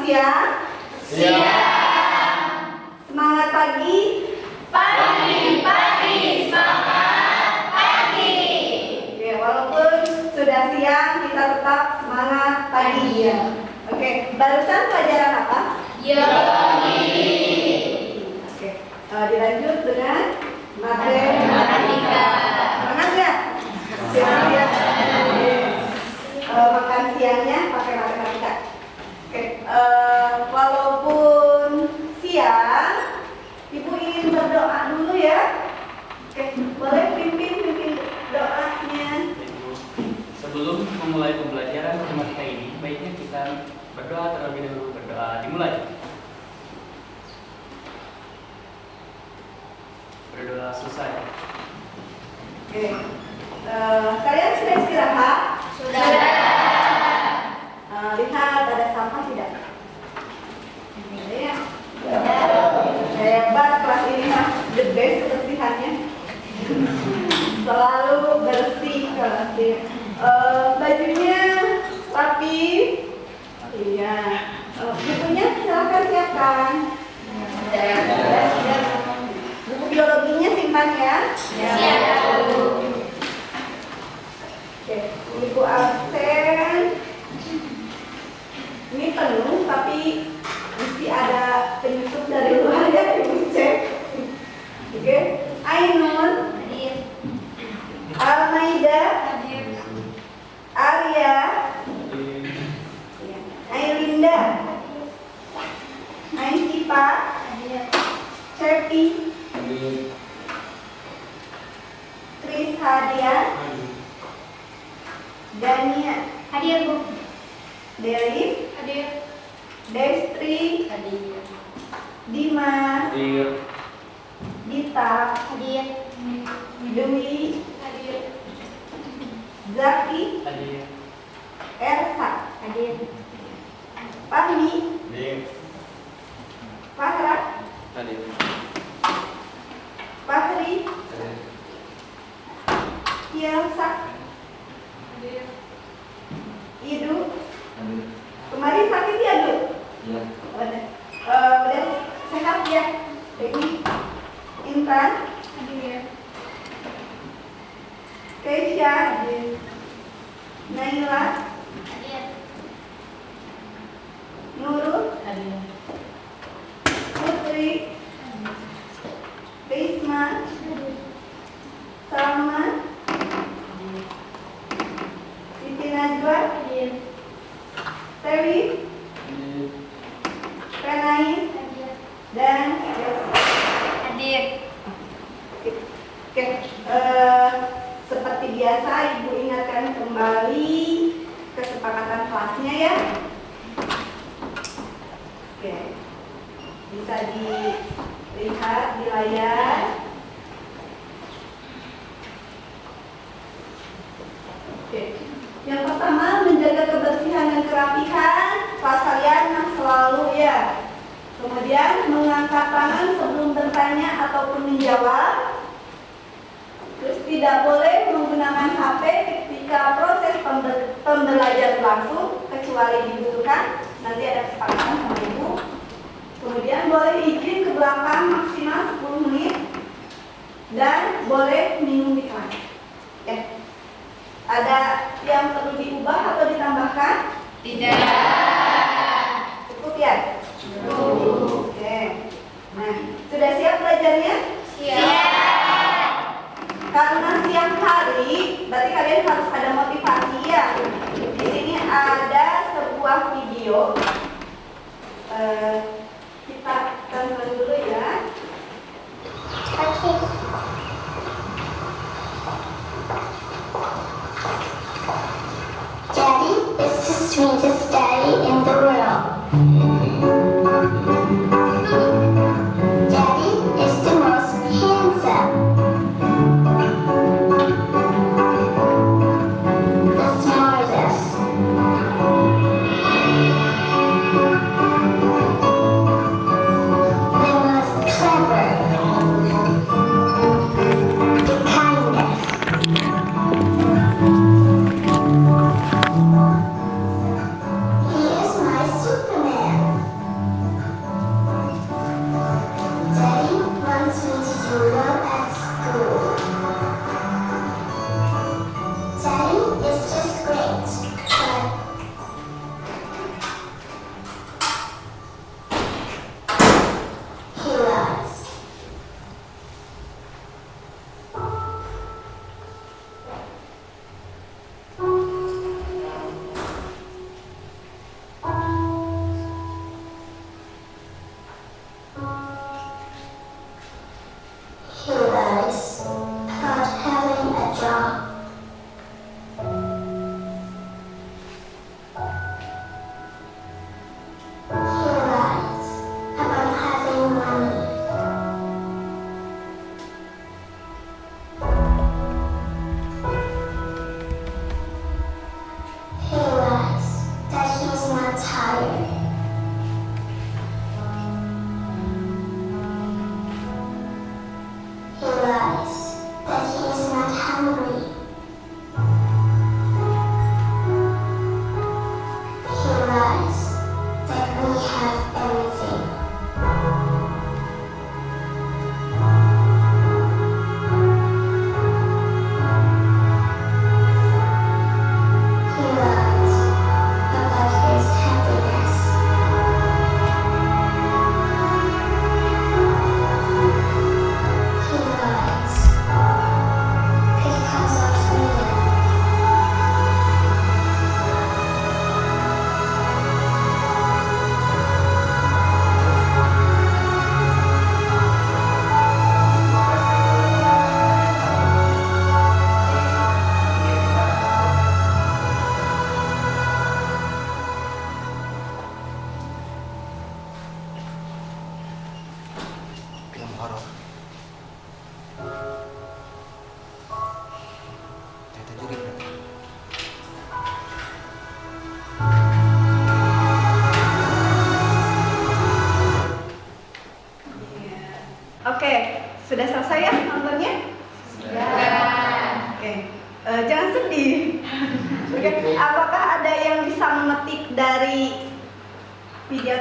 siang? Siang. Semangat pagi? Pagi, semangat pagi. Oke, walaupun sudah siang, kita tetap semangat pagi ya. Oke, barusan pelajaran apa? Biologi. Oke, dilanjut dengan Matematika. Semangat ya? Siang ya. Makan siangnya pakai matematika. Oke, walaupun siang, Ibu ingin berdoa dulu ya. Oke, boleh pimpin doanya. Sebelum memulai pembelajaran matematika ini, baiknya kita berdoa terlebih dahulu. Berdoa dimulai. Berdoa selesai. Oke, kalian sudah istirahat? Sudah. Lihat ada sampah tidak? Ada ya? Hebat kelas ini mah, the best kebersihannya. Selalu bersih kelasnya. Bajunya rapi. Iya. Bukunya silakan siapkan. Buku biologinya simpan ya. Siap. Oke, Ibu absen. Ini penuh tapi mesti ada penyusup dari luar ya, Ibu cek. Oke, Ainun, Almaida, Arya, Ailinda, Aisipa, Cepi, Tris Hadian, Dania, Hadir, Bu. Delis, Hadir. Destri, Hadir. Dimas, Hadir. Dita, Hadir. Dwi, Hadir. Zaki, Hadir. Ersa, Hadir. Fahmi, Hadir. Fahra, Hadir. Fahri, Hadir. Yelsa, Hadir. Idu. Kemarin sakit ya, Du? Ya. Udah sehat ya? Ini Intan, Hadir. Keisha, Naila, Hadir. Nurul, Hadir. Putri, Risma, Salma, Siti Najwa, Hadir. Tewi, Renais, Hadir. dan Elsa. Hadir. Oke, seperti biasa Ibu ingatkan kembali kesepakatan kelasnya ya. Oke, bisa dilihat di layar. Oke, yang pertama menjaga kebersihan dan kerapihan kelas kalian yang selalu ya. Kemudian mengangkat tangan sebelum bertanya ataupun menjawab. Terus tidak boleh menggunakan HP ketika proses pembelajaran berlangsung kecuali dibutuhkan. Nanti ada kesepakatan sama Ibu. Kemudian boleh izin ke belakang maksimal 10 menit dan boleh minum di kelas. Ya. Ada yang perlu diubah atau ditambahkan? Tidak. Cukup ya? Cukup. Oke. Nah, sudah siap belajarnya? Siap. Karena siang hari, berarti kalian harus ada motivasi ya. Di sini ada sebuah video. Kita tonton dulu ya. Oke. Daddy is the sweetest daddy in the world. Daddy is the most handsome. The smartest. The most clever. The kindest.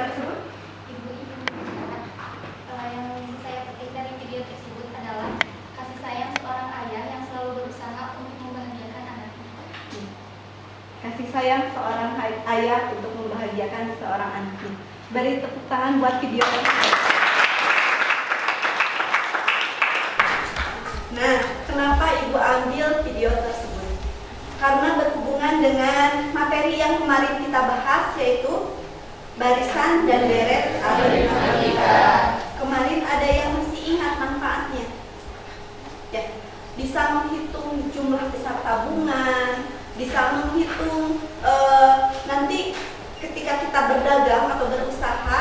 tersebut? Ibu-ibu yang saya petik dari video tersebut adalah kasih sayang seorang ayah yang selalu berusaha untuk membahagiakan anaknya. Kasih sayang seorang ayah untuk membahagiakan seorang anaknya. Beri tepuk tangan buat video tersebut. Nah, kenapa Ibu ambil video tersebut? Karena berhubungan dengan materi yang kemarin kita bahas, yaitu barisan dan deret aritmatika. Kemarin ada yang masih ingat manfaatnya? Ya, bisa menghitung jumlah besar tabungan, bisa menghitung nanti ketika kita berdagang atau berusaha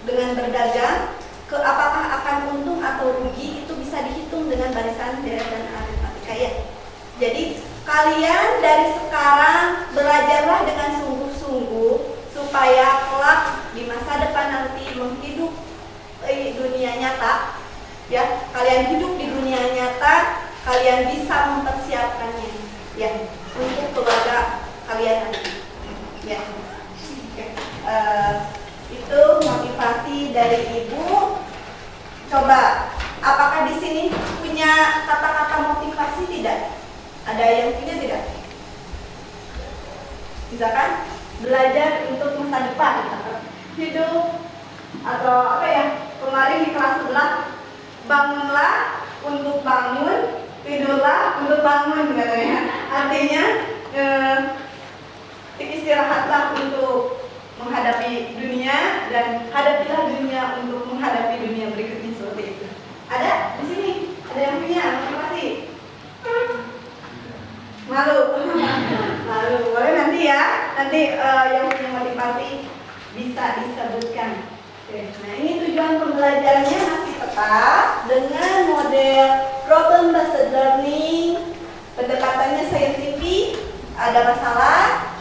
dengan berdagang, apakah akan untung atau rugi, itu bisa dihitung dengan barisan, deret, dan aritmatika ya. Jadi kalian dari sekarang belajarlah dengan sungguh-sungguh supaya kelak di masa depan nanti menghidup dunia nyata, ya, kalian hidup di dunia nyata, kalian bisa mempersiapkannya, ya, untuk keluarga kalian nanti, ya. Oke. Itu motivasi dari Ibu. Coba, apakah di sini punya kata-kata motivasi tidak? Ada yang punya tidak? Misalkan belajar untuk masa depan, hidup, atau apa ya? Kemarin di kelas 11, bangunlah untuk bangun, tidurlah untuk bangun, katanya. Artinya istirahatlah untuk menghadapi dunia dan hadapilah dunia untuk menghadapi dunia berikutnya, seperti itu. Ada di sini? Ada yang punya motivasi? Malu, malu. Boleh nanti ya, nanti yang punya motivasi bisa disebutkan. Oke. Nah, ini tujuan pembelajarannya masih tetap dengan model problem based learning, pendekatannya saintifik. Ada masalah,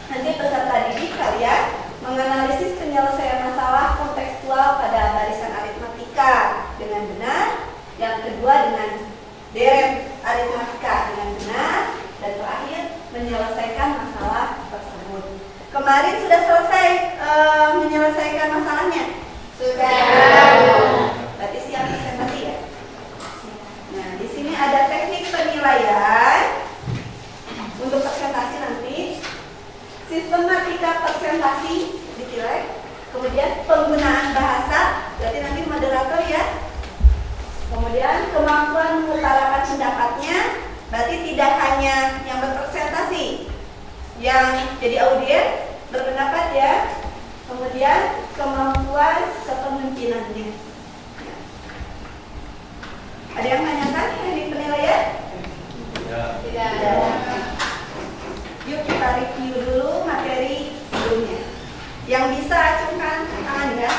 nanti peserta didik kalian menganalisis penyelesaian masalah kontekstual pada barisan aritmatika dengan benar. Yang kedua dengan deret aritmatika dengan benar. Dan terakhir menyelesaikan masalah tersebut. Kemarin sudah selesai menyelesaikan masalahnya? Sudah. Berarti siap presentasi ya? Nah, di sini ada teknik penilaian untuk presentasi nanti. Sistematika presentasi ditilai. Kemudian penggunaan bahasa, berarti nanti moderator ya. Kemudian kemampuan mengutarakan pendapatnya. Berarti tidak hanya yang berpresentasi, yang jadi audiens berpendapat ya. Kemudian kemampuan kepemimpinannya. Ada yang nanyakan teknik penilaian? Tidak. Yuk kita review dulu materi sebelumnya. Yang bisa acungkan tangan ya.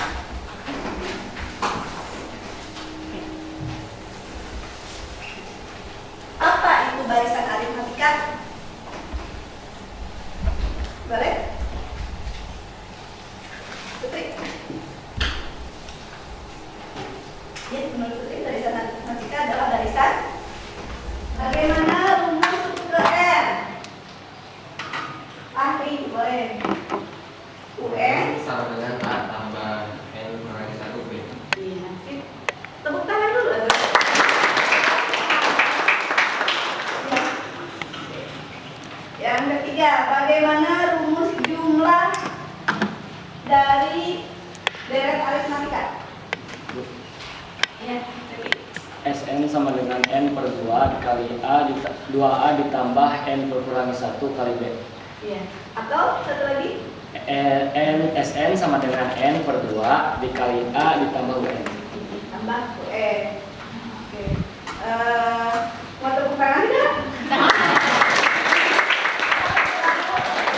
Apa itu barisan aritmatika? Boleh? Putri? Ya, menurut Putri barisan aritmatika adalah barisan bagaimana rumus struktur R. Ahli, boleh. UN sama dengan A tambah N kurangi 1 B. Iya, sip. Tepuk tangan dulu. Yang ketiga, bagaimana rumus jumlah dari deret aritmatika? Ya, Sn sama dengan N per 2 dikali A 2A ditambah N berkurangi 1 kali B. iya. Atau satu lagi? Sn sama dengan N per 2 dikali A ditambah UN. Tambah UN. Oke. Mau tepuk tangan tidak?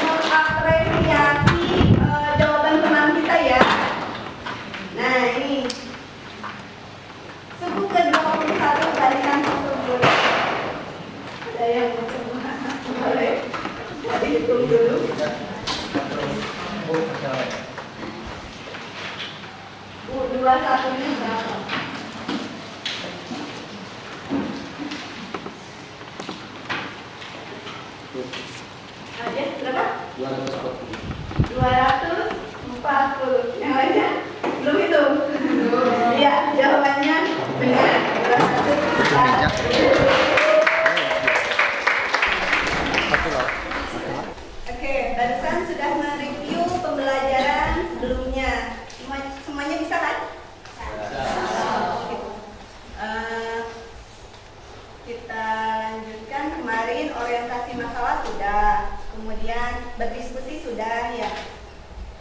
Mengapresiasi jawaban teman kita ya. Nah, ini sebut ke 21 barisan tersebut. Ada yang mau coba? Boleh? Jadi hitung dulu. Dua satunya berapa? Berapa? 240. 240.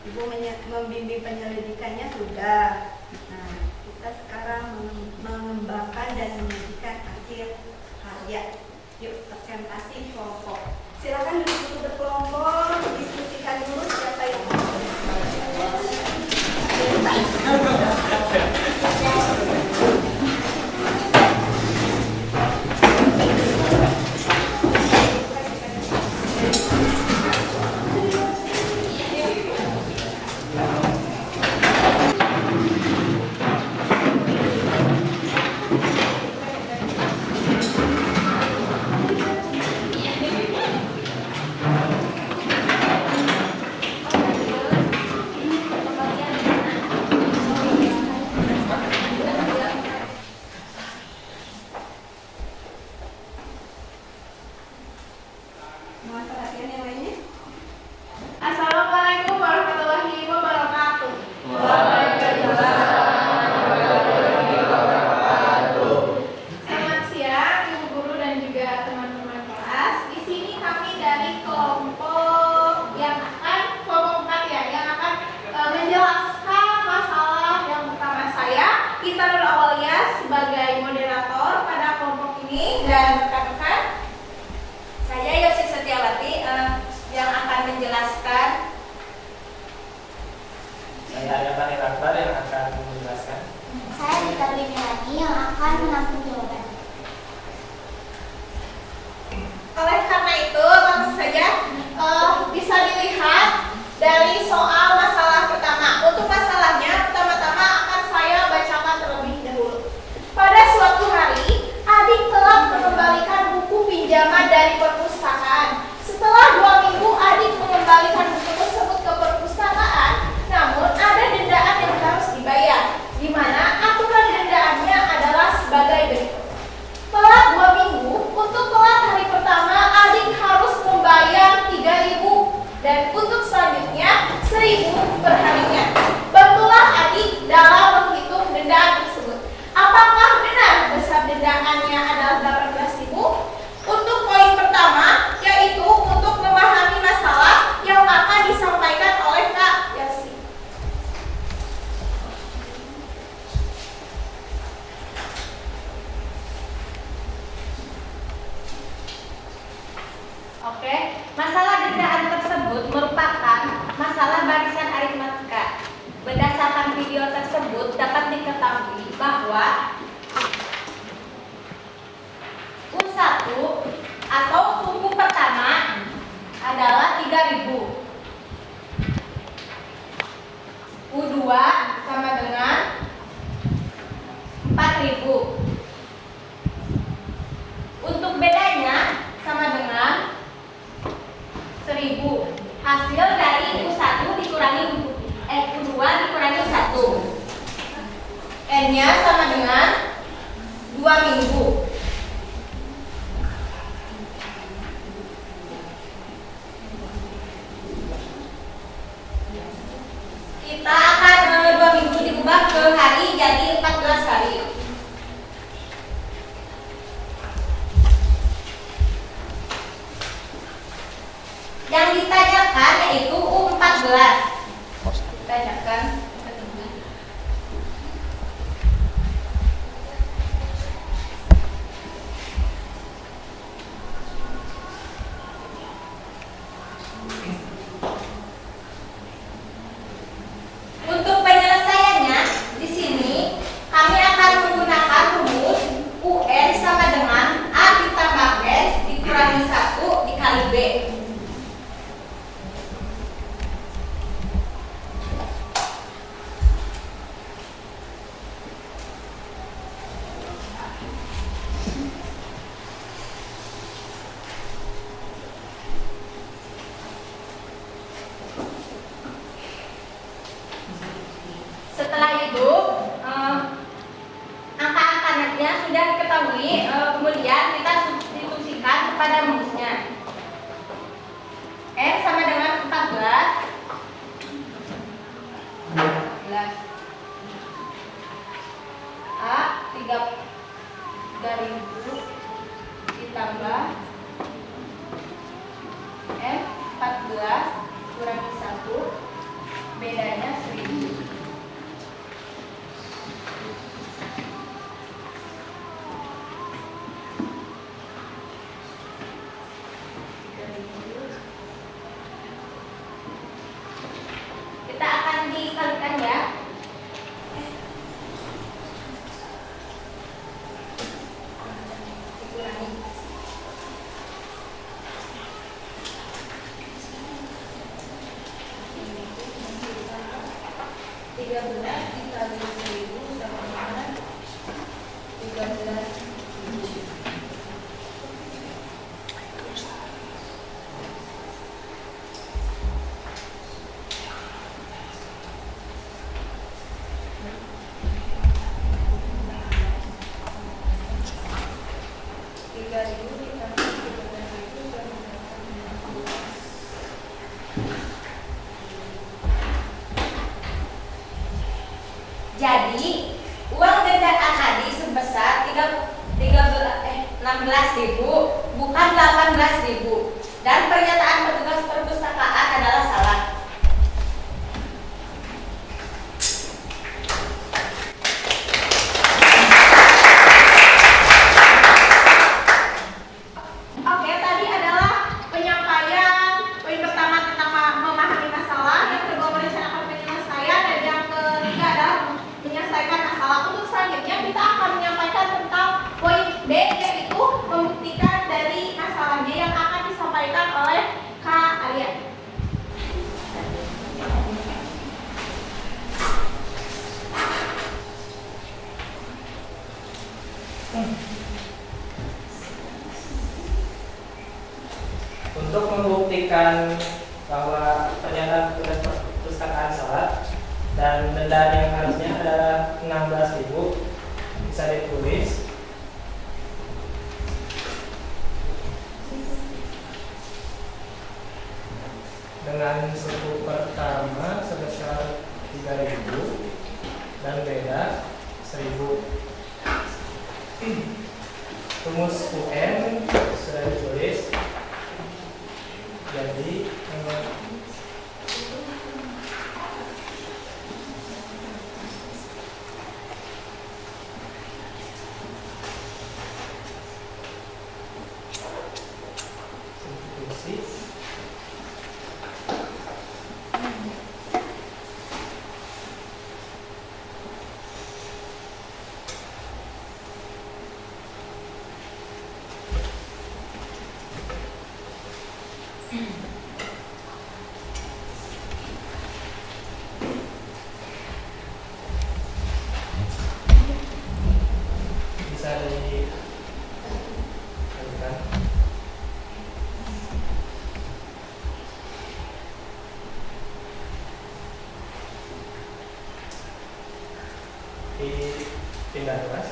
Ibu membimbing penyelidikannya sudah. Nah, kita sekarang mengembangkan dan menyajikan hasil karya. Yuk, presentasi kelompok. Silakan duduk berkelompok, diskusikan dulu siapa yang mau. Mohon perhatian yang lainnya. Assalamualaikum warahmatullahi wabarakatuh. Selamat siang, Ibu Guru dan juga teman-teman kelas. Di sini kami dari kelompok yang akan menjelaskan masalah yang pertama saya, kita Nur Awalia sebagai moderator pada kelompok ini dan rekan-rekan. Saya Yosi Setiawati yang akan menjelaskan. Saya Ayatan Irakbar yang akan menjelaskan. Saya Dita Trimelani yang akan menampung jawaban. Oleh karena itu, langsung saja bisa dilihat dari soal masalah pertama. Untuk masalahnya, pertama-tama akan saya bacakan terlebih dahulu. Pada suatu hari, adik telah mengembalikan buku pinjaman dari perpustakaan. Setelah 2 minggu, adik mengembalikan buku tersebut ke perpustakaan, namun ada dendaan yang harus dibayar, di mana aturan dendaannya adalah sebagai berikut. Telat 2 minggu, untuk telat hari pertama, adik harus membayar 3.000 dan untuk selanjutnya 1.000 per harinya. Bantulah adik dalam menghitung dendaan tersebut. Apakah benar besar dendaannya adalah 18.000? Untuk poin pertama, yaitu untuk memahami masalah yang akan disampaikan oleh Kak Yasi. Oke, masalah dendaan tersebut merupakan masalah barisan aritmatika. Berdasarkan video tersebut dapat diketahui bahwa U1 atau suku pertama adalah 3.000. U2 sama dengan 4.000. Untuk bedanya sama dengan 1.000. Hasil dari U1 dikurangi U2 dikurangi 1. N-nya sama dengan 2 minggu. Kita akan 2 minggu diubah ke hari jadi 14 hari. Yang ditanyakan yaitu U14. Ditanyakan untuk penyelesaiannya di sini kami akan menggunakan rumus UN sama dengan A ditambah S dikurangi 1 dikali B. Setelah itu angka-angkanya sudah diketahui, kemudian kita substitusikan kepada rumusnya. N sama dengan 14 A 3.000 ditambah M 14 kurangi 1 bedanya 1000. Kita akan dikalikan ya. Dikurangi. Tiga belas dikali 1000 sama dengan 13.000. Jadi, uang denda Ahadi sebesar 16.000 bukan 18.000 dan pernyataan petugas perpustakaan adalah salah. Oke, tadi adalah penyampaian poin pertama tentang memahami masalah, yang kedua merencanakan penyelesaian, dan yang ketiga adalah menyelesaikan masalah. Untuk selanjutnya kita akan menyampaikan tentang poin B, yaitu membuktikan dari masalahnya yang akan disampaikan oleh Kak Alia. Untuk membuktikan bahwa pernyataan petugas perpustakaan salah dan denda yang harusnya adalah 16.000, bisa ditulis dengan suku pertama sebesar 3.000 dan beda 1.000. Rumus UN sudah ditulis. Jadi substitusi bisa dilakukan. Dipindah kelas.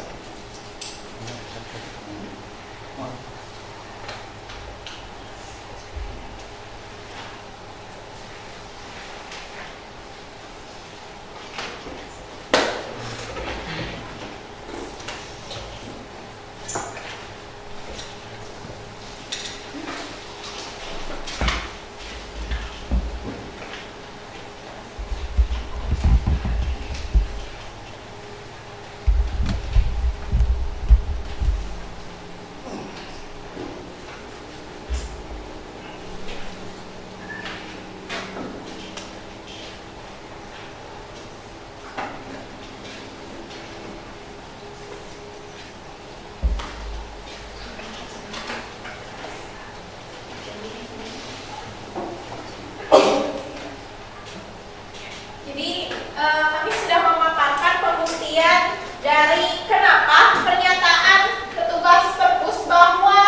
Kami sudah memaparkan pembuktian dari kenapa pernyataan petugas perpus bahwa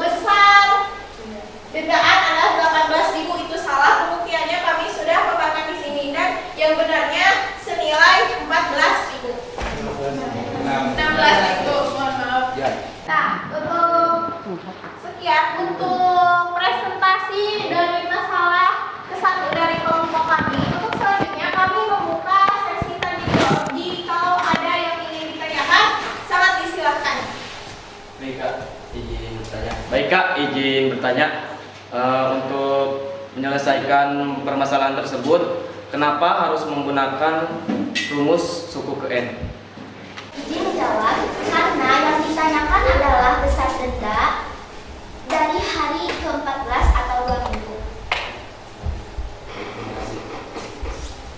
besar dendaan adalah 18.000 itu salah. Pembuktiannya kami sudah paparkan di sini, dan yang benarnya senilai 14.000. 16.000, mohon maaf. Nah, sekian untuk presentasi dari masalah ke-1 dari kelompok kami. Untuk selanjutnya kami membuka sesi tanya jawab. Kalau ada yang ingin ditanyakan, sangat disilahkan. Baik Kak, izin bertanya. Baik Kak, izin bertanya. Untuk menyelesaikan permasalahan tersebut, Kenapa harus menggunakan rumus suku ke N? Izin menjawab, karena yang ditanyakan adalah besar denda dari hari ke-14 atau 2 minggu.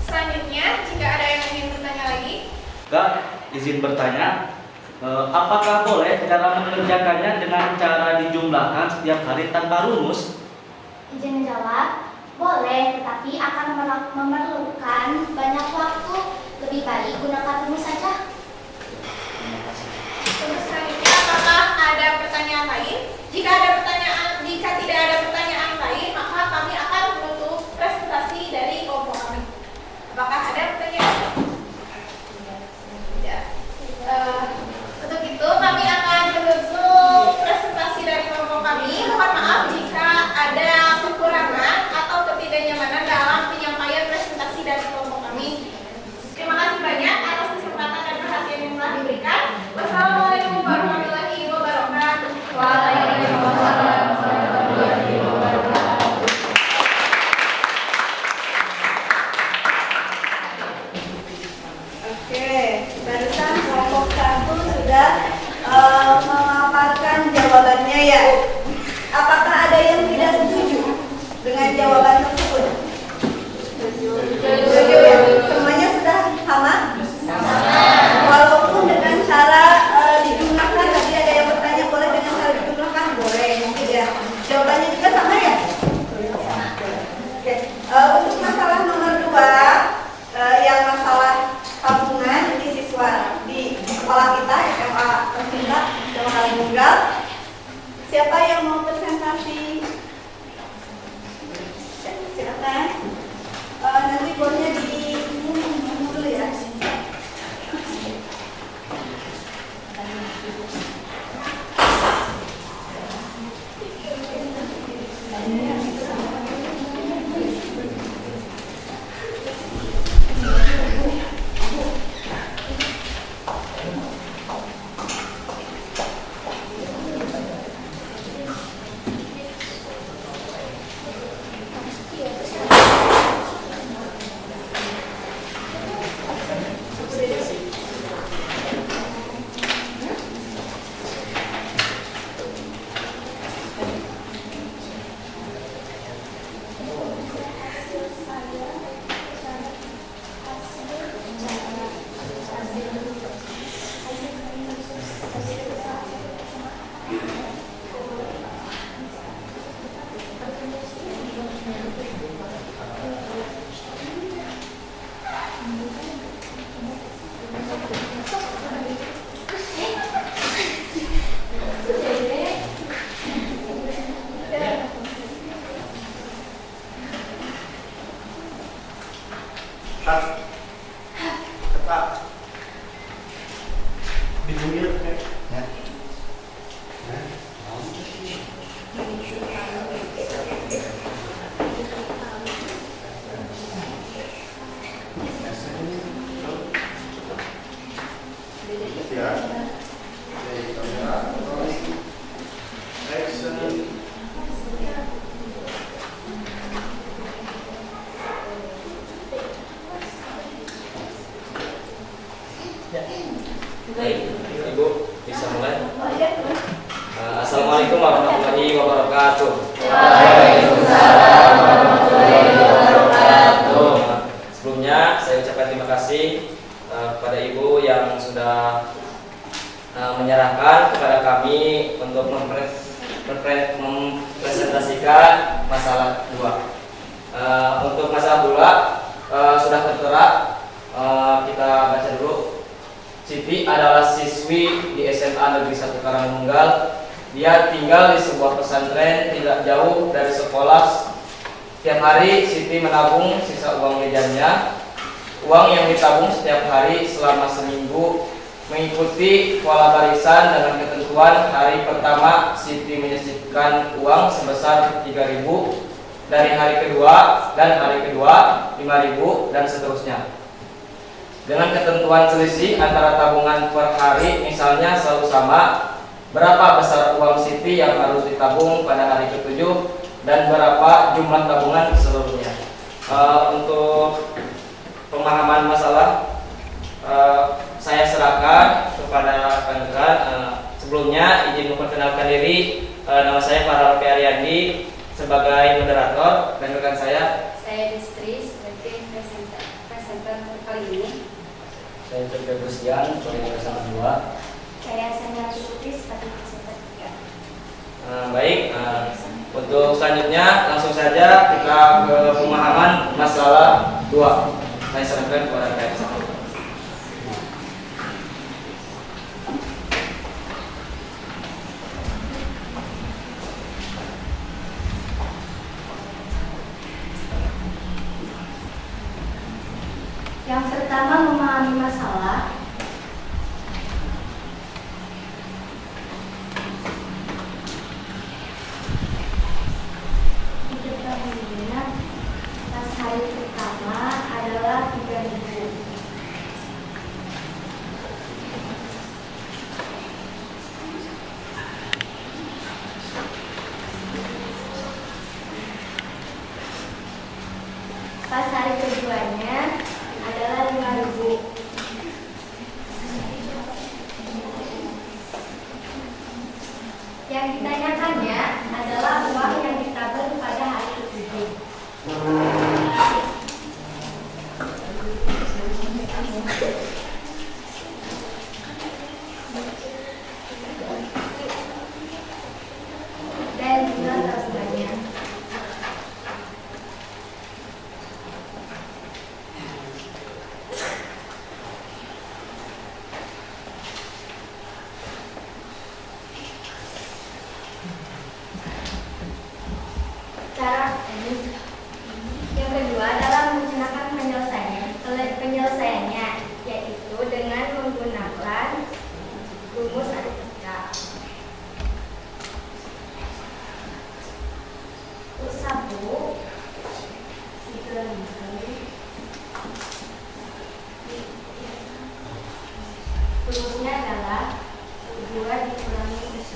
Selanjutnya, jika ada yang ingin bertanya lagi, Kak, izin bertanya, apakah boleh cara mengerjakannya dengan cara dijumlahkan setiap hari tanpa rumus? Izin menjawab, boleh, tetapi akan memerlukan banyak waktu. Lebih baik gunakan rumus saja. untuk selanjutnya apakah ada pertanyaan lain? Jika tidak ada pertanyaan lain, maka kami akan menutup presentasi dari kelompok kami. Apakah ada pertanyaan? Tidak. Untuk itu kami akan menutup presentasi dari kelompok kami. Mohon maaf jika ada kekurangan atau ketidaknyamanan dalam penyampaian presentasi dari kelompok kami. Terima kasih banyak atas kesempatan dan perhatian yang telah diberikan. Wassalamualaikum warahmatullahi wabarakatuh. Waalaikumsalam warahmatullahi wabarakatuh. Oke, barusan kelompok 1 sudah memaparkan jawabannya ya. Apakah ada yang tidak setuju dengan jawaban tersebut? Setuju ya? Semuanya sudah sama? Walaupun dengan cara dijumlahkan, tadi ada yang bertanya boleh dengan cara dijumlahkan? Boleh, mungkin ya. Jawabannya juga sama ya? Oke, untuk masalah nomor 2, yang masalah tabungan di siswa di sekolah kita, SMA tercinta, SMA Kalimungal. Siapa yang mau presentasi? Silakan. Nanti bolanya di dulu ya. Ibu, bisa mulai? Assalamualaikum warahmatullahi wabarakatuh. Waalaikumsalam warahmatullahi wabarakatuh. Sebelumnya saya ucapkan terima kasih kepada Ibu yang sudah menyerahkan kepada kami untuk mempresentasikan masalah 2. Untuk masalah 2 sudah tertera, kita baca dulu. Siti adalah siswi di SMA Negeri 1 Karangmungal. Dia tinggal di sebuah pesantren tidak jauh dari sekolah. Setiap hari Siti menabung sisa uang jajannya. Uang yang ditabung setiap hari selama seminggu mengikuti pola barisan dengan ketentuan hari pertama Siti menyisihkan uang sebesar 3.000, dari hari kedua dan hari kedua 5.000 dan seterusnya. Dengan ketentuan selisih antara tabungan per hari misalnya selalu sama, berapa besar uang Siti yang harus ditabung pada hari ke-7 dan berapa jumlah tabungan seluruhnya. Untuk pemahaman masalah saya serahkan kepada rekan-rekan. Sebelumnya izin memperkenalkan diri, nama saya Farhal Ariandi sebagai moderator, dan rekan saya Distri sebagai presenter kali ini. Saya Coba Gustian sebagai presenter 2. Saya Sandra Putri sebagai presenter 3. Baik, untuk selanjutnya langsung saja kita ke pemahaman masalah 2. Saya serahkan kepada rekan saya. Yang pertama, memahami masalah. Diketahuinya pas hari pertama adalah 3.000. Pas hari keduanya adalah 5.000. Yang ditanyakannya adalah uang yang ditabung pada hari ke-7. Dan jumlah tabungannya. Yang kedua adalah merencanakan penyelesaiannya, yaitu dengan menggunakan rumus aritmatika. U1 rumusnya adalah U2 dikurangi U1.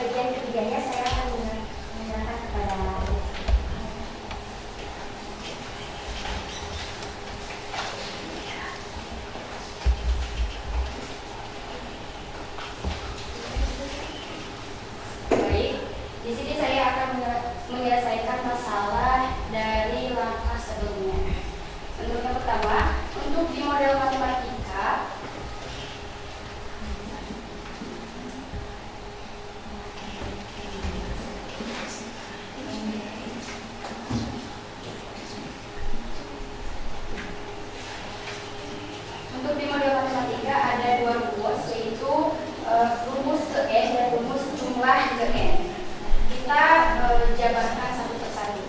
Bagian ketiganya saya akan menyerahkan kepada Baik, di sini saya akan menyelesaikan masalah dari langkah sebelumnya. Untuk yang pertama, untuk di model matematika, ada dua rumus, yaitu rumus ke N dan rumus jumlah ke N. Kita jabarkan satu persatu.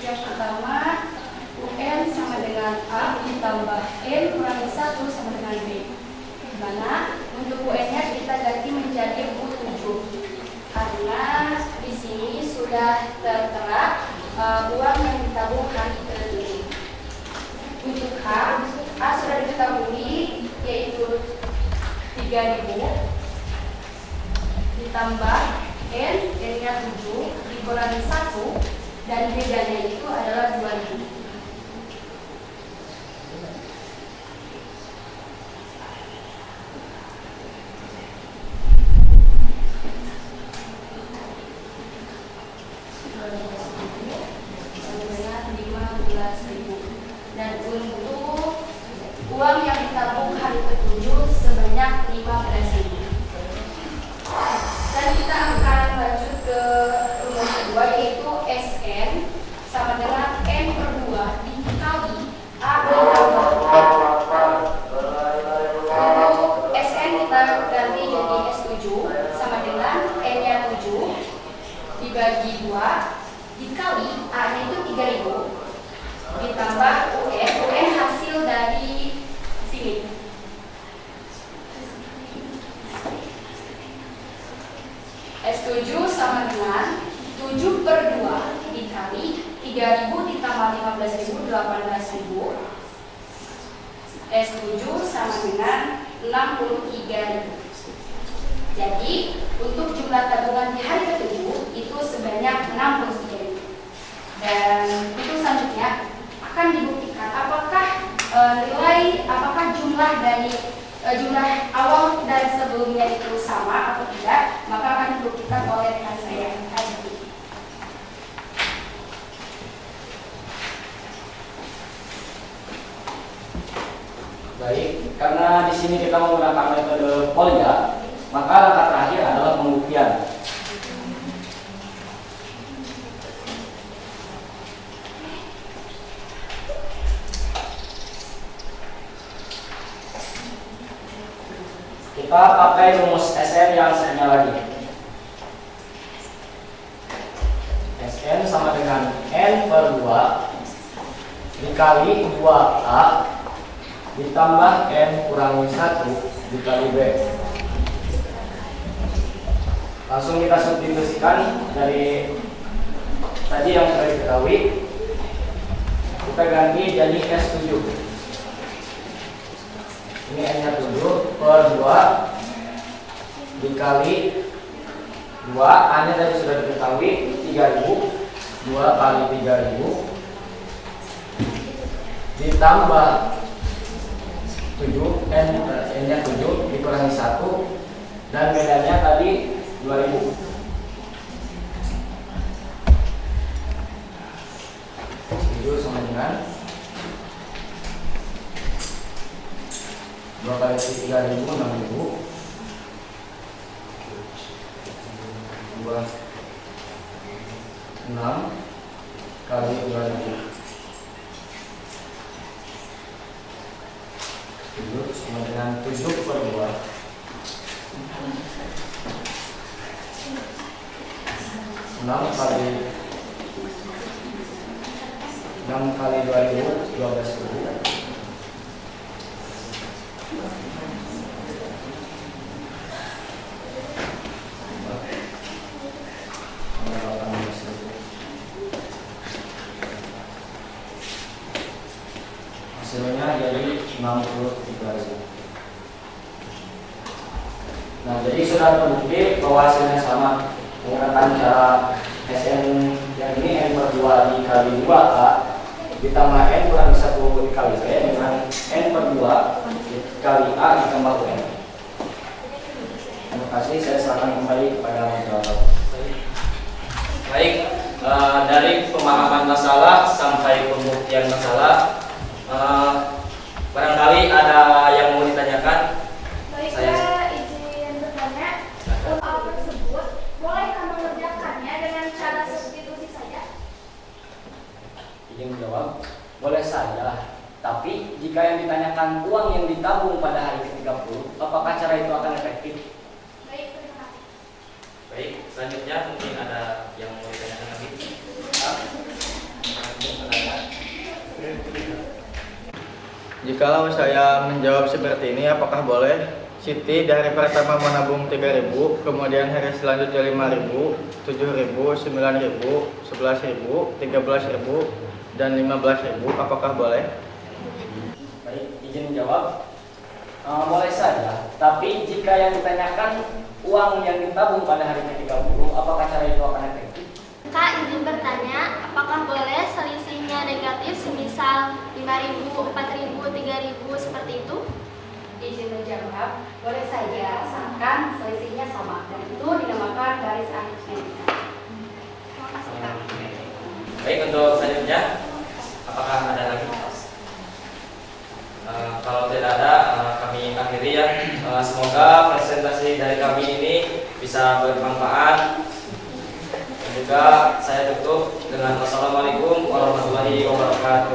Yang pertama, UN sama dengan A ditambah N kurangi 1 sama dengan B. Dimana untuk UN-nya kita ganti menjadi U7. Karena di sini sudah tertera uang yang ditabung hari ke-7. Untuk H, A sudah diketahui, yaitu 3.000 ditambah N, N-nya 7 dikurangi 1, dan bedanya itu adalah 2.000. untuk uang yang ditabung hari ke-7 sebanyak 15.000. Dan kita akan lanjut ke rumus kedua, yaitu SN sama dengan N per 2 dikali A ditambah A. Untuk SN kita ganti jadi S7 sama dengan N-nya 7 dibagi 2 dikali A-nya itu 3.000 ditambah UN hasil dari sini. S7 sama dengan 7 per 2 dikali 3.000 ditambah 15.000 18.000. S7 sama dengan 63.000. Jadi untuk jumlah tabungan di hari ke-7 itu sebanyak 63.000. Dan untuk selanjutnya akan dibuktikan apakah jumlah dari jumlah awal dan sebelumnya itu sama atau tidak, maka akan dibuktikan oleh rekan saya tadi. Baik, karena di sini kita menggunakan metode polya, maka langkah terakhir adalah pembuktian. Kita pakai rumus SN yang satunya lagi. SN sama dengan N per 2 dikali 2A ditambah N kurangi 1 dikali B. Langsung kita substitusikan dari tadi yang sudah diketahui, kita ganti jadi S7. Ini N-nya 7 per 2 dikali 2, A-nya tadi sudah diketahui 3.000, 2 kali 3.000 ditambah 7, N-nya 7 dikurangi 1 dan bedanya tadi 2.000. 7 sama dengan 2 kali 3.000 6.000 2 6 kali 2.000 7 sama dengan 7 per 2 6 kali 2.000 12.000 hasilnya jadi 63.000. Nah, jadi sudah terbukti bahwa hasilnya sama menggunakan cara SN yang ini N per 2 dikali 2A ditambah N kurangi 1 dikali B dengan N per 2 dikali A ditambah UN. Terima kasih, saya serahkan kembali kepada moderator. Baik, dari pemahaman masalah sampai pembuktian masalah, barangkali ada yang mau ditanyakan. Baik, Saya izin bertanya. Hal tersebut bolehkah mengerjakannya dengan cara substitusi saja? Izin menjawab, boleh saja. Tapi jika yang ditanyakan uang yang ditabung pada hari ke-30, apakah cara itu akan efektif? Baik, terima kasih. Baik, selanjutnya mungkin ada yang mau ditanyakan lagi. Jikalau saya menjawab seperti ini, apakah boleh Siti di hari pertama menabung 3.000, kemudian hari selanjutnya 5.000, 7.000, 9.000, 11.000, 13.000, dan 15.000, apakah boleh? Baik, izin menjawab. Boleh saja. Tapi jika yang ditanyakan uang yang ditabung pada hari ke-30, apakah cara itu akan efektif? Kak, izin bertanya, apakah boleh selisihnya negatif semisal 5.000, 4.000, 3.000 seperti itu? Izin menjawab, boleh saja asalkan selisihnya sama dan itu dinamakan garis aritmetika. Terima kasih, Kak. Baik, untuk selanjutnya, apakah ada lagi?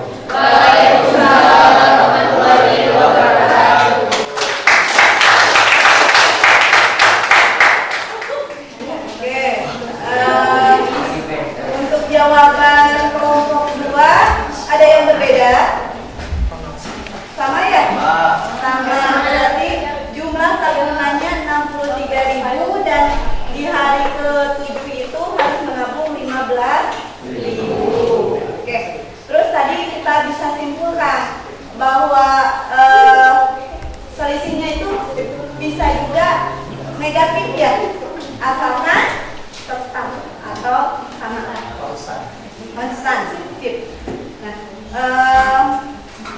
Waalaikumsalam warahmatullahi wabarakatuh. Oke, untuk jawaban kelompok 2 ada yang berbeda? Sama ya? Sama, berarti jumlah tabungannya 63.000 dan di hari ke-7 itu harus menabung 15.000. Oke, terus tadi kita bisa simpulkan bahwa selisihnya itu bisa juga negatif ya, asalkan tetap atau sama konstan. Sip. Nah,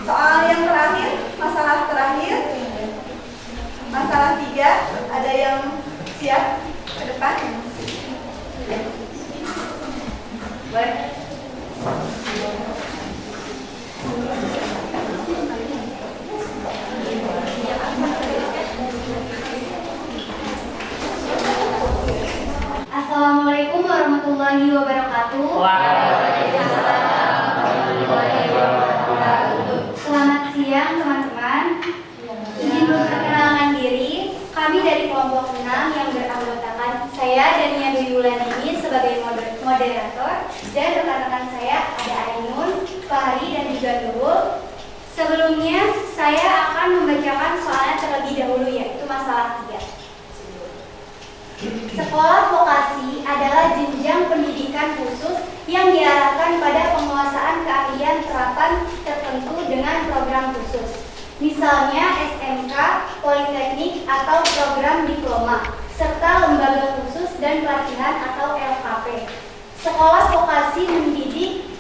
soal yang terakhir, masalah terakhir, masalah 3, ada yang siap ke depan? Boleh. Assalamualaikum warahmatullahi wabarakatuh. Selamat siang teman-teman. Izin memperkenalkan diri. Kami dari kelompok 6 yang beranggotakan saya dan Yandri Wulandini sebagai moderator, dan rekan-rekan saya ada Ainun, Fahri, dan juga Nurul. Sebelumnya saya akan membacakan soalnya terlebih dahulu, yaitu masalah 3. Sekolah vokasi adalah jenjang pendidikan khusus yang diarahkan pada penguasaan keahlian terapan tertentu dengan program khusus. Misalnya SMK, Politeknik, atau program diploma, serta lembaga khusus dan pelatihan atau LKP. Sekolah vokasi mendidik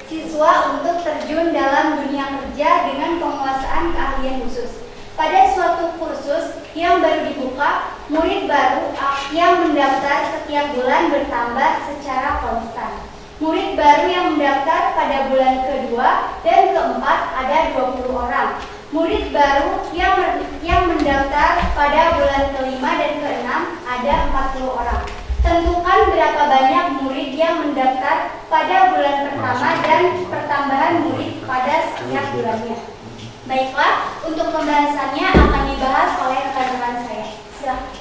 siswa untuk terjun dalam dunia kerja dengan penguasaan keahlian khusus. Pada suatu kursus yang baru dibuka, murid baru yang mendaftar setiap bulan bertambah secara konstan. Murid baru yang mendaftar pada bulan kedua dan keempat ada 20 orang. Murid baru yang mendaftar pada bulan kelima dan keenam ada 40 orang. Tentukan berapa banyak murid yang mendaftar pada bulan pertama dan pertambahan murid pada setiap bulannya. Baiklah, untuk pembahasannya akan dibahas oleh rekan-rekan saya. Silakan.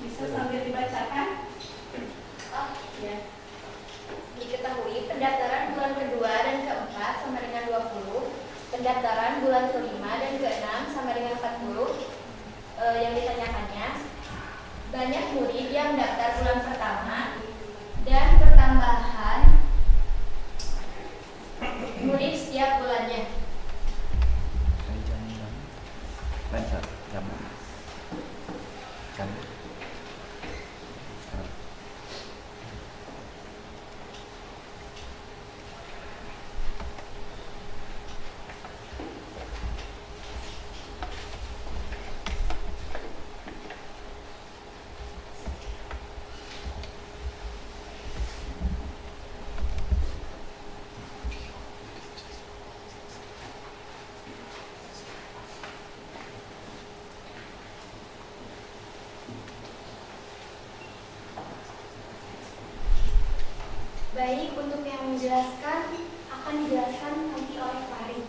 Bisa sambil dibacakan? Oh, ya. Diketahui pendaftaran bulan kedua dan keempat sama dengan 20, pendaftaran bulan kelima dan keenam sama dengan 40. Yang ditanyakannya, banyak murid yang daftar bulan pertama dan pertambahan murid setiap bulannya. Baik, untuk yang menjelaskan akan dijelaskan nanti oleh Farid.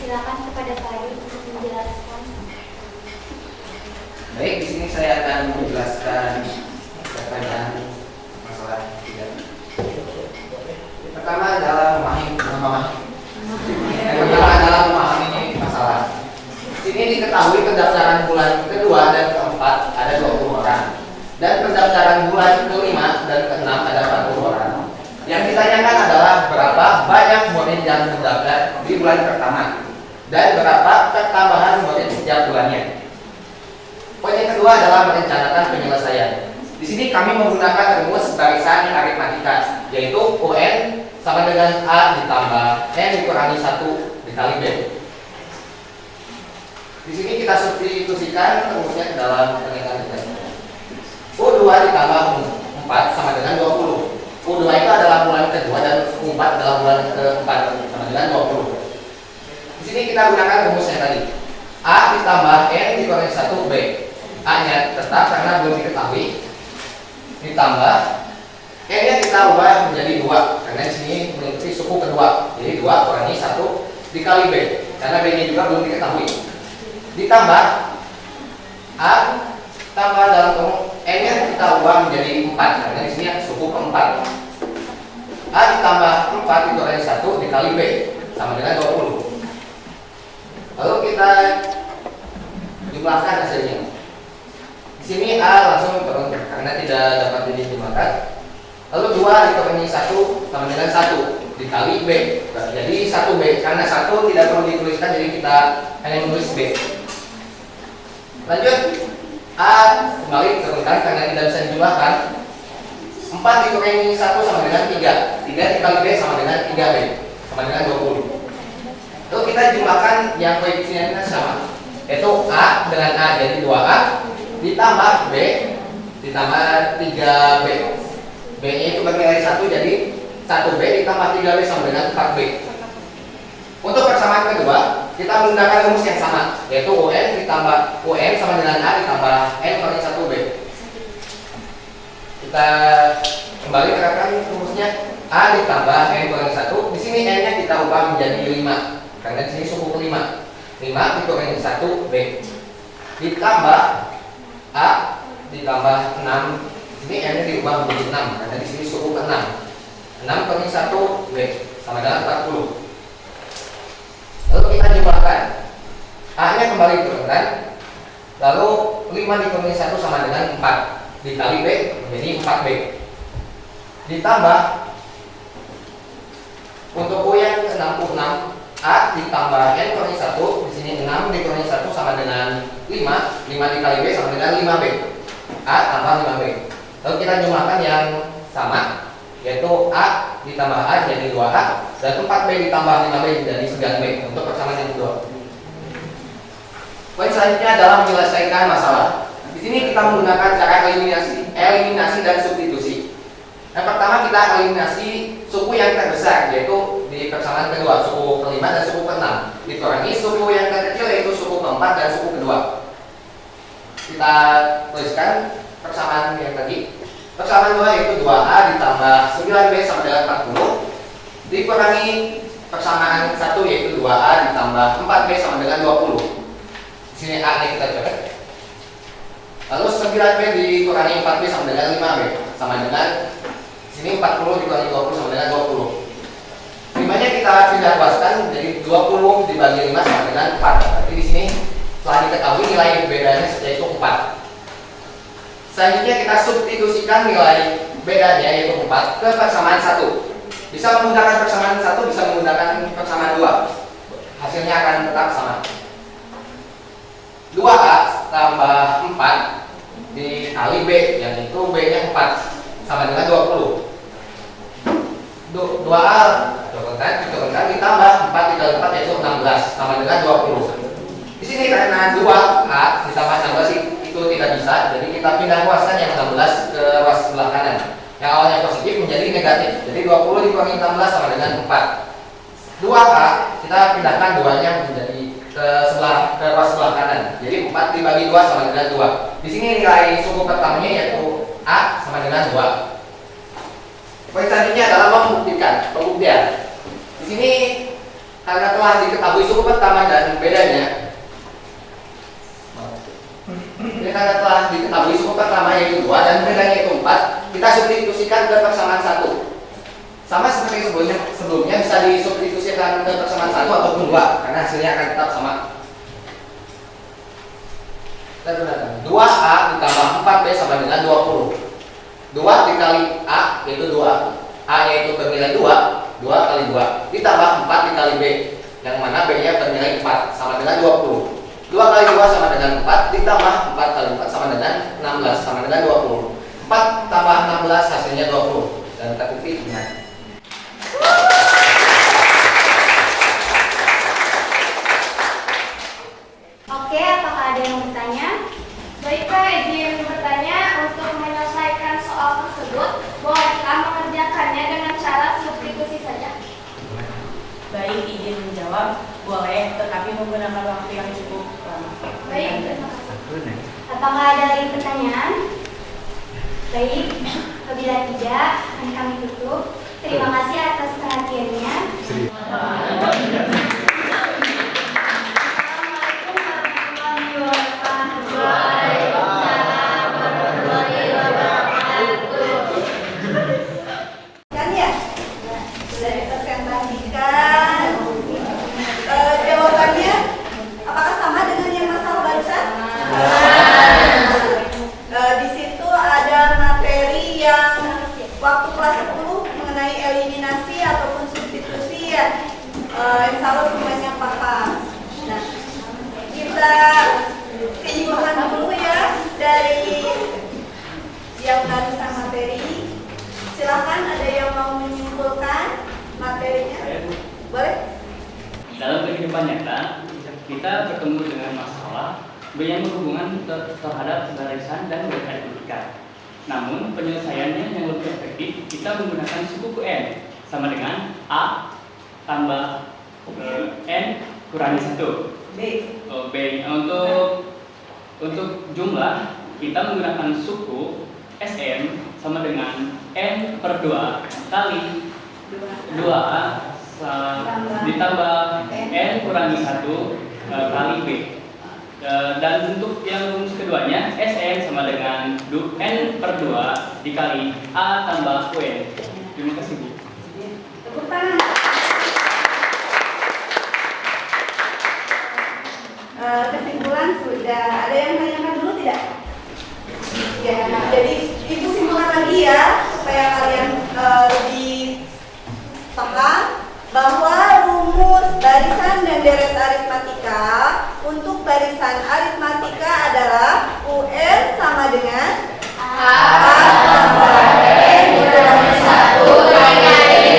Silakan kepada Farid untuk menjelaskan. Baik, di sini saya akan menjelaskan terkait masalah tiga. Pertama adalah memahami masalah. Di sini diketahui pendaftaran bulan kedua dan keempat ada 20 orang, dan pendaftaran bulan kelima dan keenam ada 40 orang. Yang ditanyakan adalah berapa yang murid yang mendaftar di bulan pertama dan berapa pertambahan murid setiap bulannya. Poin yang kedua adalah merencanakan penyelesaian. Di sini kami menggunakan rumus barisan aritmatika, yaitu UN sama dengan A ditambah N dikurangi 1 dikali B. Di sini kita substitusikan rumusnya ke dalam pernyataan kita. U2 ditambah 4 sama dengan 20. U2 itu adalah bulan kedua dan U4 adalah bulan keempat sama dengan 20. Di sini kita gunakan rumusnya tadi. A ditambah N dikurangi 1 B. A-nya tetap karena belum diketahui. Ditambah N-nya kita ubah menjadi 2 karena di sini mengikuti suku kedua. Jadi 2 kurangi 1 dikali B karena B-nya juga belum diketahui. Ditambah A tambah dalam kurung N-nya kita ubah menjadi 4 karena di sini suku keempat. A ditambah 4 dikurangi 1 dikali B sama dengan 20. Lalu kita jumlahkan hasilnya. Di sini A langsung turun karena tidak dapat dijumlahkan. Lalu 2 dikurangi 1 sama dengan 1 dikali B. Jadi 1B karena 1 tidak perlu dituliskan, jadi kita hanya menulis B. Lanjut, A kembali turunkan karena tidak bisa dijumlahkan. 4 dikurangi 1 sama dengan 3. 3 dikali B sama dengan 3B sama dengan 20. Lalu kita jumlahkan yang koefisiennya sama, yaitu A dengan A jadi 2A ditambah B ditambah 3B. B nya itu bernilai 1 jadi 1B ditambah 3B sama dengan 4B. Untuk persamaan kedua kita menggunakan rumus yang sama, yaitu UN ditambah UN sama dengan A ditambah N kurangi 1B. Kita kembali terapkan rumusnya. A ditambah N kurangi 1. Di sini N-nya kita ubah menjadi 5 karena di sini suku kelima. 5 dikurangi 1B ditambah A ditambah 6. Di sini N-nya diubah menjadi 6 karena di sini suku ke-6. 6 kurangi 1B sama dengan 40. Lalu kita jumlahkan. A-nya kembali turunkan. Lalu 5 dikurangi 1 sama dengan 4 dikali B menjadi 4B. Ditambah untuk U yang ke-66, A ditambah N kurangi 1. Di sini 6 dikurangi 1 sama dengan 5. 5 dikali B sama dengan 5B. A tambah 5B. Lalu kita jumlahkan yang sama, yaitu A ditambah A jadi 2A dan 4B ditambah 5B jadi 9B untuk persamaan yang kedua. Poin selanjutnya adalah menyelesaikan masalah. Di sini kita menggunakan cara eliminasi dan substitusi. Yang pertama kita eliminasi suku yang terbesar, yaitu di persamaan kedua, suku kelima dan suku ke-6 dikurangi suku yang terkecil, yaitu suku keempat dan suku kedua. Kita tuliskan persamaan yang tadi. Persamaan 2 yaitu 2A ditambah 9B sama dengan 40 dikurangi persamaan 1 yaitu 2A ditambah 4B sama dengan 20. Di sini A nya kita coret. Lalu 9B dikurangi 4B sama dengan 5B sama dengan sini 40 dikurangi 20 sama dengan 20. 5-nya kita pindah luaskan jadi 20 dibagi 5 sama dengan 4. Berarti di sini telah diketahui nilai bedanya yaitu 4. Selanjutnya kita substitusikan nilai bedanya yaitu 4 ke persamaan 1. Bisa menggunakan persamaan 1, bisa menggunakan persamaan 2. Hasilnya akan tetap sama. 2A tambah 4 dikali B, yang itu B-nya 4 sama dengan 20. 2A diturunkan ditambah 4 dikali 4 yaitu 16 sama dengan 20. Di sini karena 2A ditambah 16 itu tidak bisa, jadi kita pindah luaskan yang 16 ke ruas sebelah kanan. Yang awalnya positif menjadi negatif. Jadi 20 dikurangi 16 sama dengan 4. 2A kita pindahkan 2-nya menjadi ke ruas sebelah kanan. Jadi 4 dibagi 2 sama dengan 2. Di sini nilai suku pertamanya yaitu A sama dengan 2. Poin selanjutnya adalah pembuktian. Di sini karena telah diketahui suku pertama dan bedanya, karena telah diketahui suku pertama yaitu 2 dan bedanya yaitu 4, kita substitusikan ke persamaan 1. Sama seperti sebelumnya bisa disubstitusikan ke persamaan 1 ataupun 2 karena hasilnya akan tetap sama. Kita gunakan 2A ditambah 4B sama dengan 20. 2 dikali A yaitu 2. A yaitu bernilai 2, 2 kali 2 dengan 20. 2 kali 2 sama dengan 4, ditambah 4 kali 4 sama dengan 16, sama dengan 20. 4 tambah 16 hasilnya 20. Dan terbukti benar. Oke, apakah ada yang bertanya? Baiklah, izin bertanya. Untuk menyelesaikan soal tersebut, bolehkah mengerjakannya dengan cara substitusi saja? Baik, izin menjawab. Boleh, tetapi menggunakan waktu yang cukup lama. Baik, terima kasih. Apakah ada lagi pertanyaan? Baik, apabila tidak, akan kami tutup. Terima kasih atas perhatiannya. Kan ya? Sudah dipresentasikan. Jawabannya apakah sama dengan yang masalah barusan? Di situ ada materi yang waktu kelas 10 mengenai eliminasi ataupun substitusi ya. Insya Allah semuanya paham. Nah, kita simpulkan dulu ya dari yang barusan materi. Silakan, ada yang mau menyimpulkan materinya? Boleh? Dalam kehidupan nyata, kita bertemu dengan masalah yang berhubungan terhadap barisan dan aritmatika. Namun penyelesaiannya yang lebih efektif, kita menggunakan suku N sama dengan A tambah N kurangi 1. B. B. Untuk jumlah, kita menggunakan suku Sn sama dengan N per 2 kali 2A ditambah N kurangi 1 kali B. Dan untuk yang rumus keduanya, Sn sama dengan N per 2 dikali A tambah UN. Terima kasih, Bu. Tepuk tangan. Kesimpulan sudah. Ada yang tanyakan dulu tidak? Ya, jadi Ibu simpulkan lagi ya supaya kalian lebih paham bahwa rumus barisan dan deret aritmatika untuk barisan aritmatika adalah UN sama dengan A tambah N kurangi 1 kali B,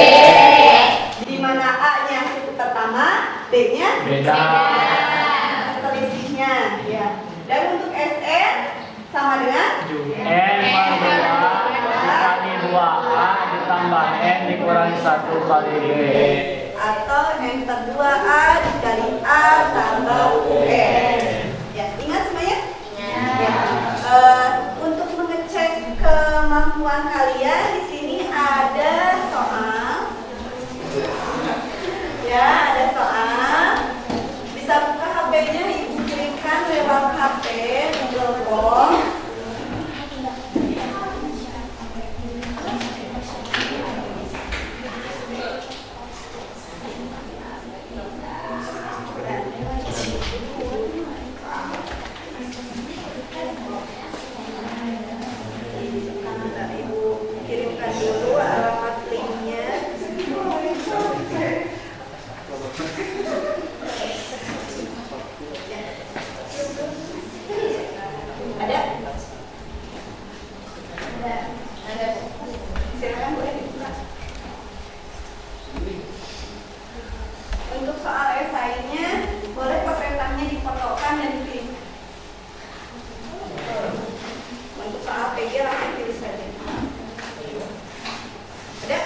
di mana A-nya suku pertama, B-nya Beda. selisihnya ya. Dan untuk SN sama dengan N per 2 dikali 2A ditambah N dikurangi 1 kali B. atau N per 2A dikali A tambah UN. Ya, ingat semuanya? Ya. Untuk mengecek kemampuan kalian di sini ada soal. Ya, ada soal. Bisa buka HP-nya, Ibu kirimkan lewat HP Google Form. Ibu kirimkan dulu alamat linknya. Ada? Ada. Silakan boleh dibuka. Untuk soal esainya, boleh petanya difotokan dan dikirim. Untuk soal PG langsung pilih saja. Ada?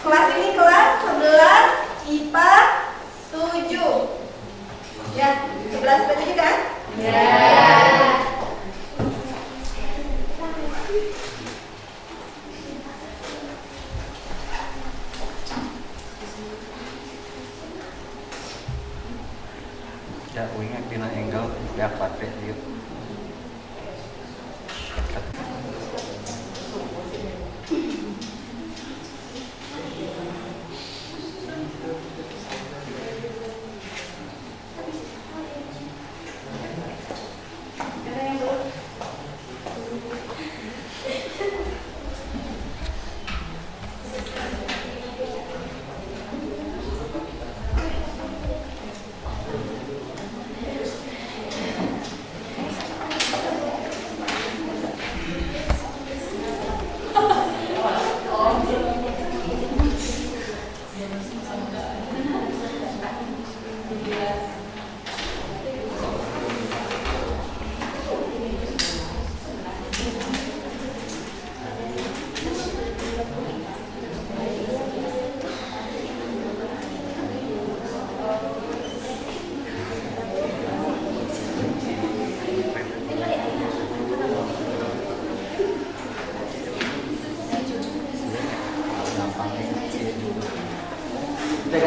Kelas ini kelas 11 IPA 7. Ya, 11 IPA 7 kan? Ya.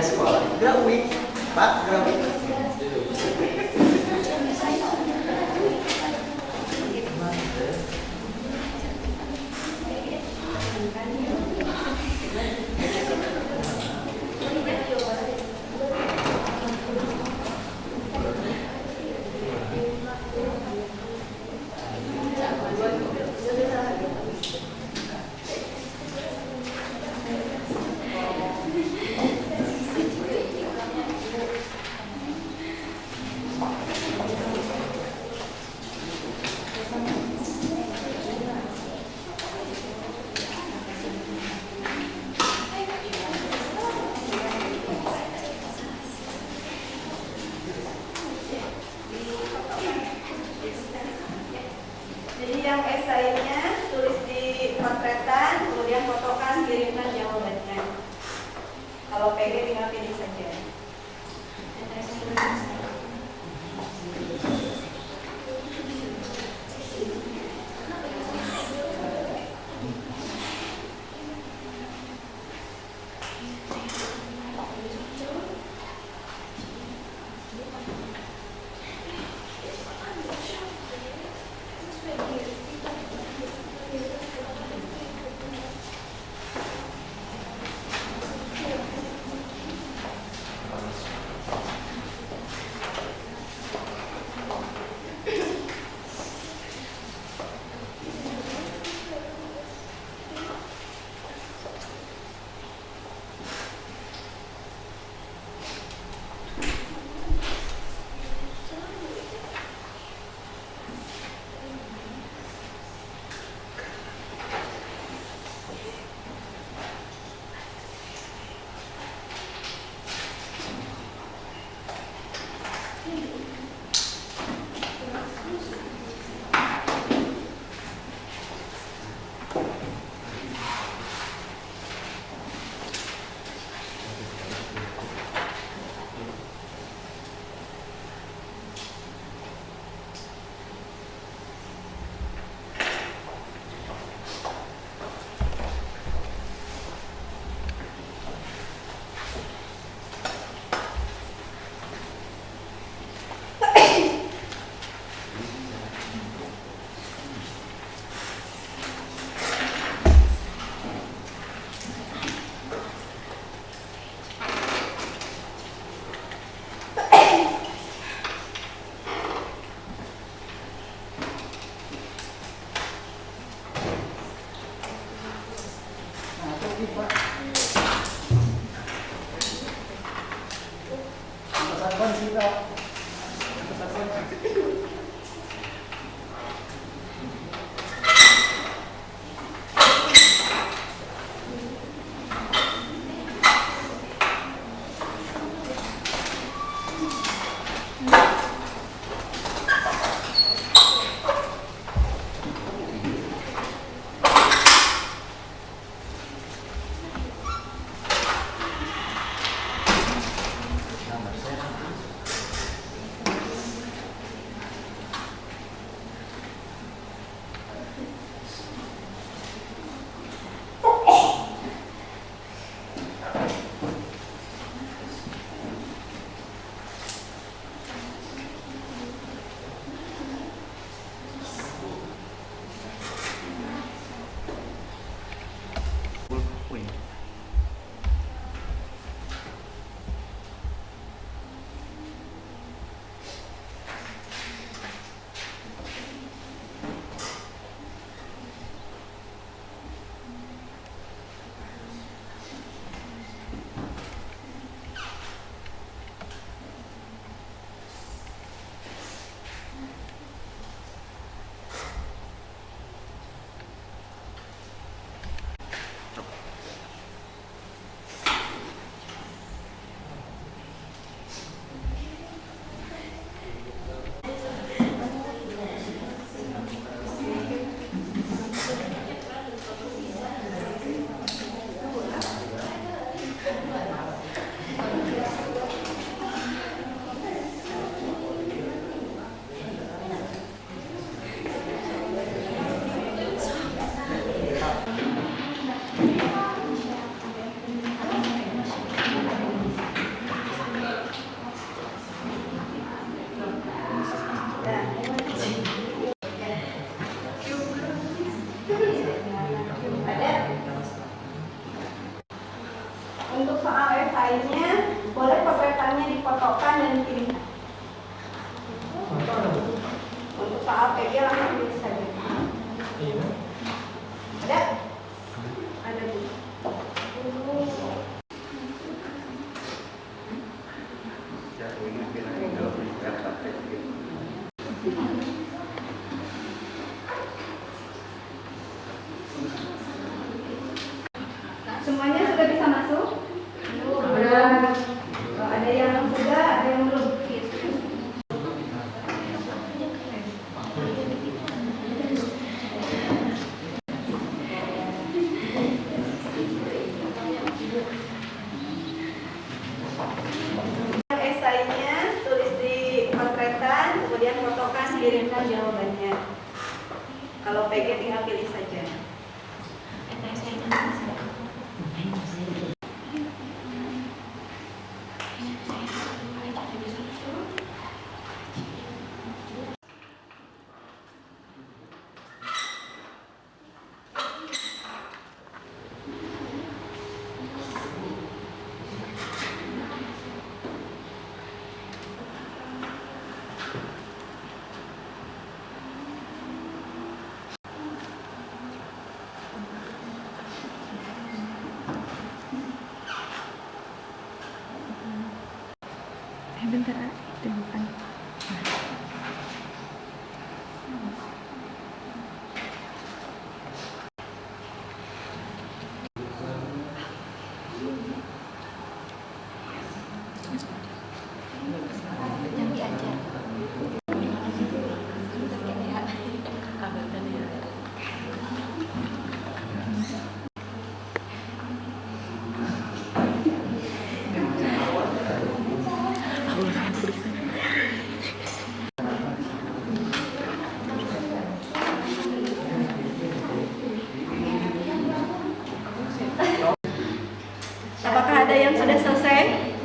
sekolah. Grafik, Pak, grafik. Jadi yang esainya tulis di potretan, kemudian fotokan, kirimkan jawabannya. Kalau PG tinggal pilih saja. esainya, boleh potretannya dipotokkan dan dikirimkan. Untuk soal PG langsung tulis saja. Ada? Ada Bu. Semuanya sudah bisa masuk? Belum. Ada yang sudah, ada yang belum. Esainya tulis di potretan, kemudian fotokan, kirimkan jawabannya. Kalau PG tinggal pilih saja. Bentar, itu bukan. Jambi aja. Apakah ada yang sudah selesai?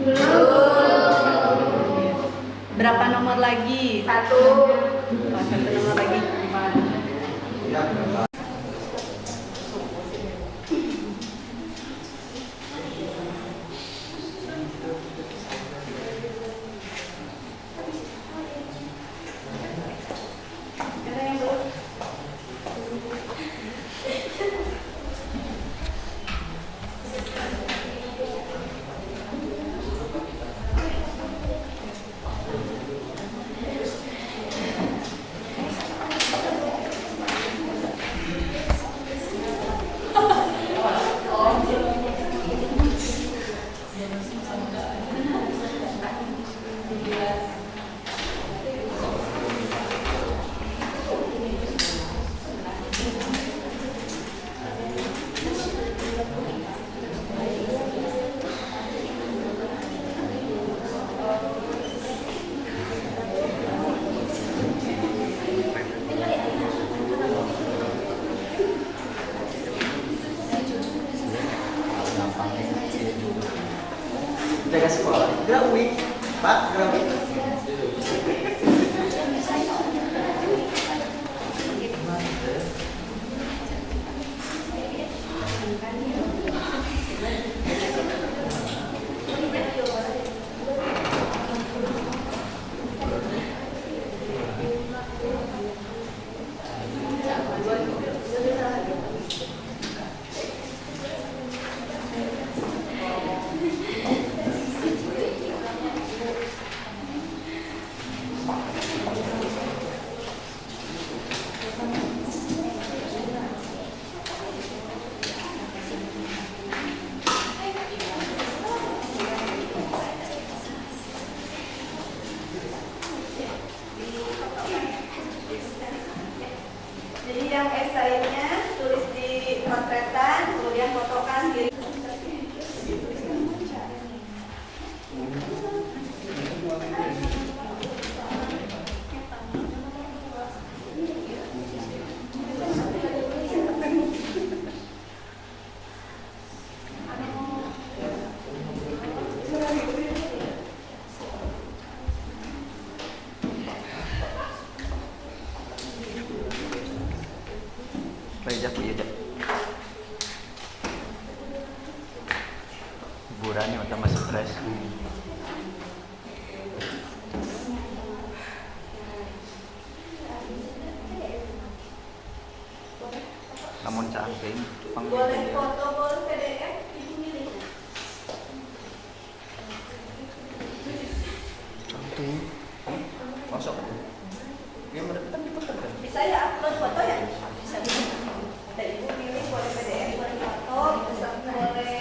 Belum. Berapa nomor lagi? Satu. Oh, satu nomor lagi. Ada yang belum? Jaga sekolah. Gerak wih. Pak, gerak wih. Jadi yang esainya tulis di potretan, kemudian fotokan kirim. Pajak iya jak. Hiburannya mata masuk. Fresh. Namun cantik. Boleh foto, boleh PDF, ibu milih. Cantik. Masuk. Dia merekan diputar kan? Bisa ya upload foto ya? Bisa. Ada ibu pilih boleh PDF, boleh foto, bisa boleh.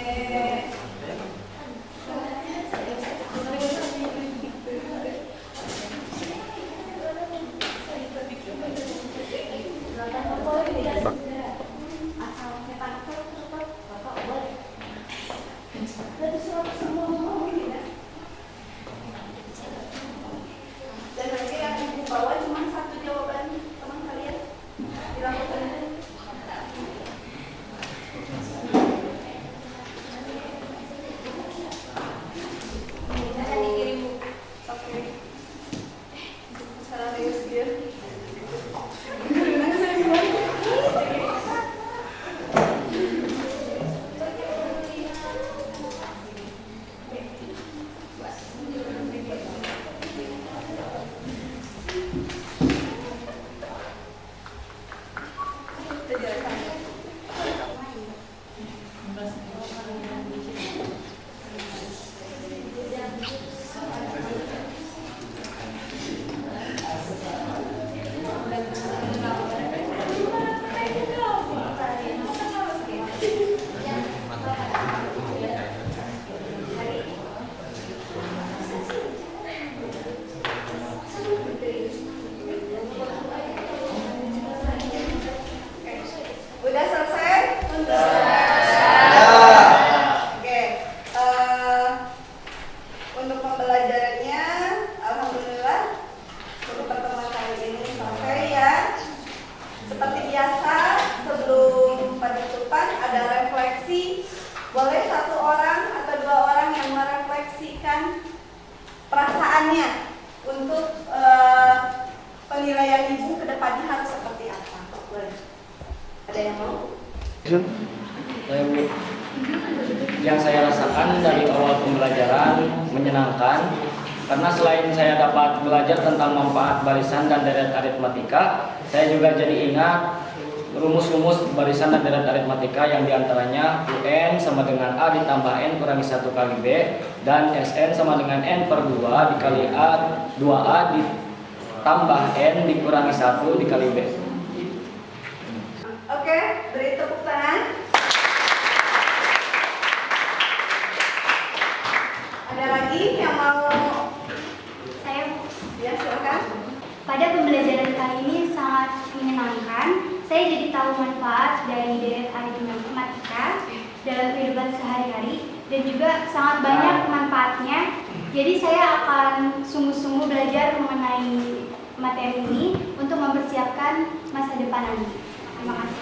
Dan nanti yang ibu bawa cuma satu jawaban teman kalian dilakukan. Oke. Sekarang Rius dia. Udah selesai? Oke. Untuk pembelajarannya, alhamdulillah untuk pertemuan kali ini selesai ya. Seperti biasa, sebelum penutupan ada refleksi. Boleh satu orang atau dua orang yang merefleksikan perasaannya untuk penilaian ibu ke depannya harus seperti apa. Boleh. Ada yang mau? Yang saya rasakan dari awal pembelajaran menyenangkan karena selain saya dapat belajar tentang manfaat barisan dan deret aritmatika, saya juga jadi ingat rumus-rumus barisan dan deret aritmatika yang diantaranya UN sama dengan A ditambah N kurangi 1 kali B dan SN sama dengan N per 2 dikali A 2A ditambah N dikurangi 1 dikali B. Oke, beri tepuk tangan. Ada lagi yang mau? Saya Ya, silakan. pada pembelajaran kali ini sangat menyenangkan. Saya jadi tahu manfaat dari deret aritmatika dalam kehidupan sehari-hari dan juga sangat banyak manfaatnya. Jadi saya akan sungguh-sungguh belajar mengenai materi ini untuk mempersiapkan masa depan nanti. Terima kasih.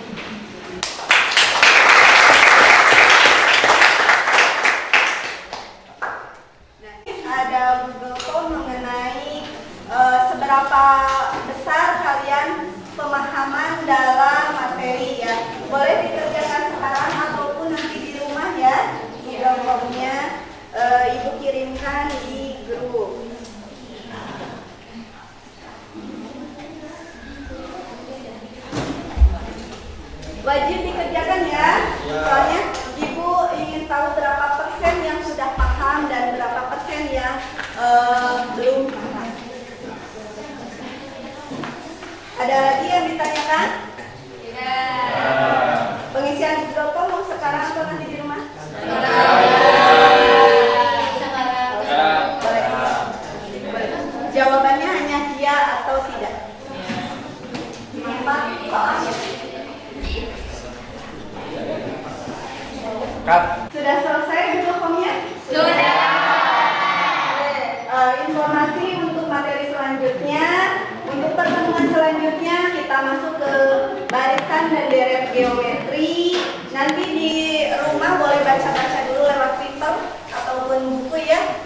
Ada Google Form mengenai seberapa besar kalian pemahaman dalam materi ya. Boleh dikerjakan sekarang ataupun nanti di rumah ya. Google Form-nya ibu kirimkan di grup. Wajib dikerjakan ya. Soalnya ibu ingin tahu berapa persen yang sudah paham dan berapa persen yang belum paham. Ada lagi yang ditanyakan? Pengisian Google Form mau sekarang atau nanti di rumah? Boleh. Jawabannya hanya iya atau tidak. Apa soalnya? Sudah selesai Google Form-nya? Sudah. Informasi untuk materi selanjutnya. Untuk pertemuan selanjutnya kita masuk ke barisan dan deret geometri. Nanti di rumah boleh baca-baca dulu lewat paper ataupun buku ya.